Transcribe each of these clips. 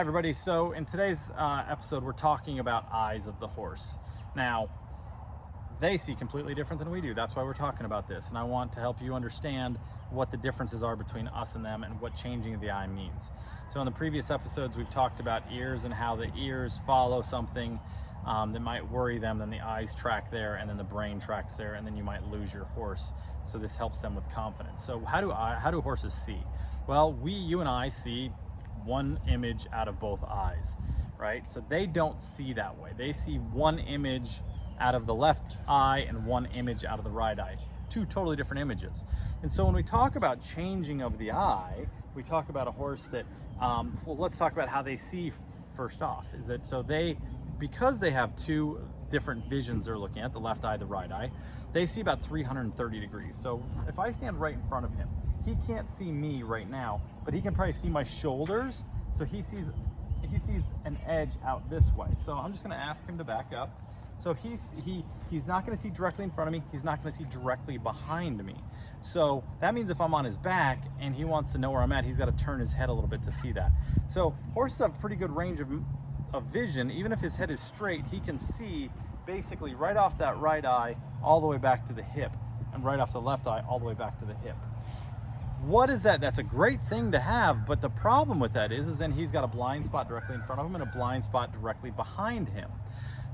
Everybody, so in today's episode we're talking about eyes of the horse. Now they see completely different than we do. That's why we're talking about this, and I want to help you understand what the differences are between us and them and what changing of the eye means. So in the previous episodes we've talked about ears and how the ears follow something that might worry them, then the eyes track there, and then the brain tracks there, and then you might lose your horse. So this helps them with confidence. So how do horses see? Well, you and I see one image out of both eyes, right? So they don't see that way. They see one image out of the left eye and one image out of the right eye. Two totally different images. And so when we talk about changing of the eye, we talk about a horse that, well, let's talk about how they see first off. Is that so because they have two different visions they're looking at, the left eye, the right eye, they see about 330 degrees. So if I stand right in front of him, he can't see me right now, but he can probably see my shoulders. So he sees an edge out this way. So I'm just going to ask him to back up. So he's not going to see directly in front of me. He's not going to see directly behind me. So that means if I'm on his back and he wants to know where I'm at, he's got to turn his head a little bit to see that. So horses have pretty good range of vision. Even if his head is straight, he can see basically right off that right eye all the way back to the hip, and right off the left eye all the way back to the hip. What is that? That's a great thing to have, but the problem with that is then he's got a blind spot directly in front of him and a blind spot directly behind him.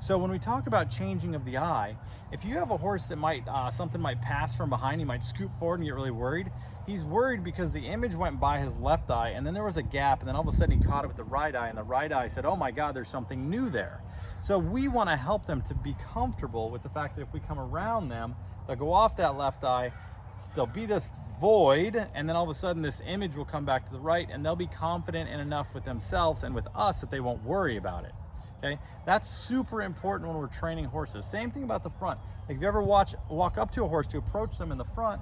So when we talk about changing of the eye, if you have a horse that something might pass from behind, he might scoot forward and get really worried. He's worried because the image went by his left eye, and then there was a gap, and then all of a sudden he caught it with the right eye, and the right eye said, oh my God, there's something new there. So we want to help them to be comfortable with the fact that if we come around them, they'll go off that left eye, there'll be this void, and then all of a sudden this image will come back to the right, and they'll be confident in enough with themselves and with us that they won't worry about it. Okay, that's super important when we're training horses. Same thing about the front. Like if you ever walk up to a horse to approach them in the front,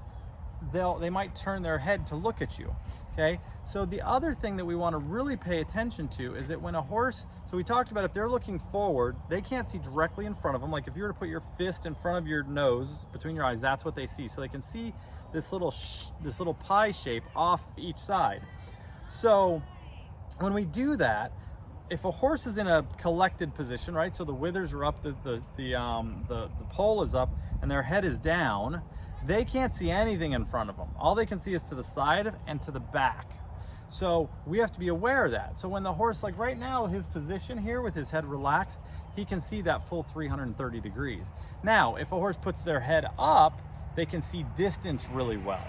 they might turn their head to look at you. Okay, so the other thing that we want to really pay attention to is that when a horse, so we talked about if they're looking forward, they can't see directly in front of them. Like if you were to put your fist in front of your nose, between your eyes, that's what they see. So they can see this little pie shape off each side. So when we do that, if a horse is in a collected position, right? So the withers are up, the pole is up, and their head is down, they can't see anything in front of them. All they can see is to the side and to the back. So we have to be aware of that. So when the horse, like right now, his position here with his head relaxed, he can see that full 330 degrees. Now, if a horse puts their head up, they can see distance really well.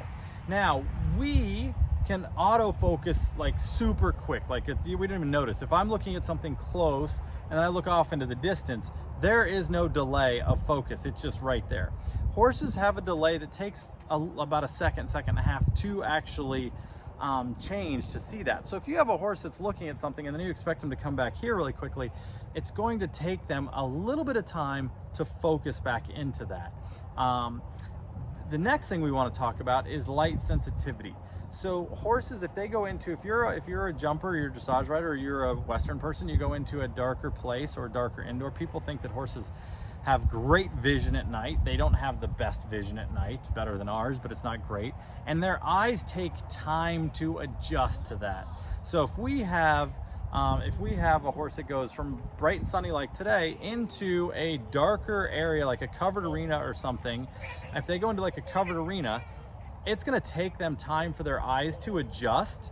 Now, we can autofocus like super quick, like we don't even notice. If I'm looking at something close and I look off into the distance, there is no delay of focus. It's just right there. Horses have a delay that takes about a second and a half to actually change to see that. So if you have a horse that's looking at something and then you expect them to come back here really quickly, it's going to take them a little bit of time to focus back into that. The next thing we want to talk about is light sensitivity. So horses, if they go into, if you're a jumper, you're a dressage rider, or you're a Western person, you go into a darker place or darker indoor, people think that horses have great vision at night. They don't have the best vision at night, better than ours, but it's not great. And their eyes take time to adjust to that. So if we have a horse that goes from bright and sunny like today into a darker area, like a covered arena or something, if they go into like a covered arena, it's going to take them time for their eyes to adjust.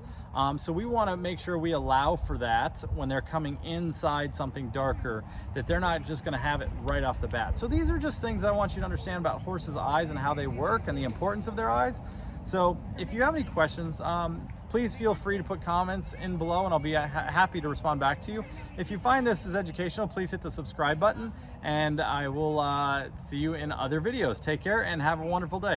So we want to make sure we allow for that when they're coming inside something darker, that they're not just going to have it right off the bat. So these are just things I want you to understand about horses' eyes and how they work and the importance of their eyes. So if you have any questions, please feel free to put comments in below and I'll be happy to respond back to you. If you find this is educational, please hit the subscribe button, and I will see you in other videos. Take care and have a wonderful day.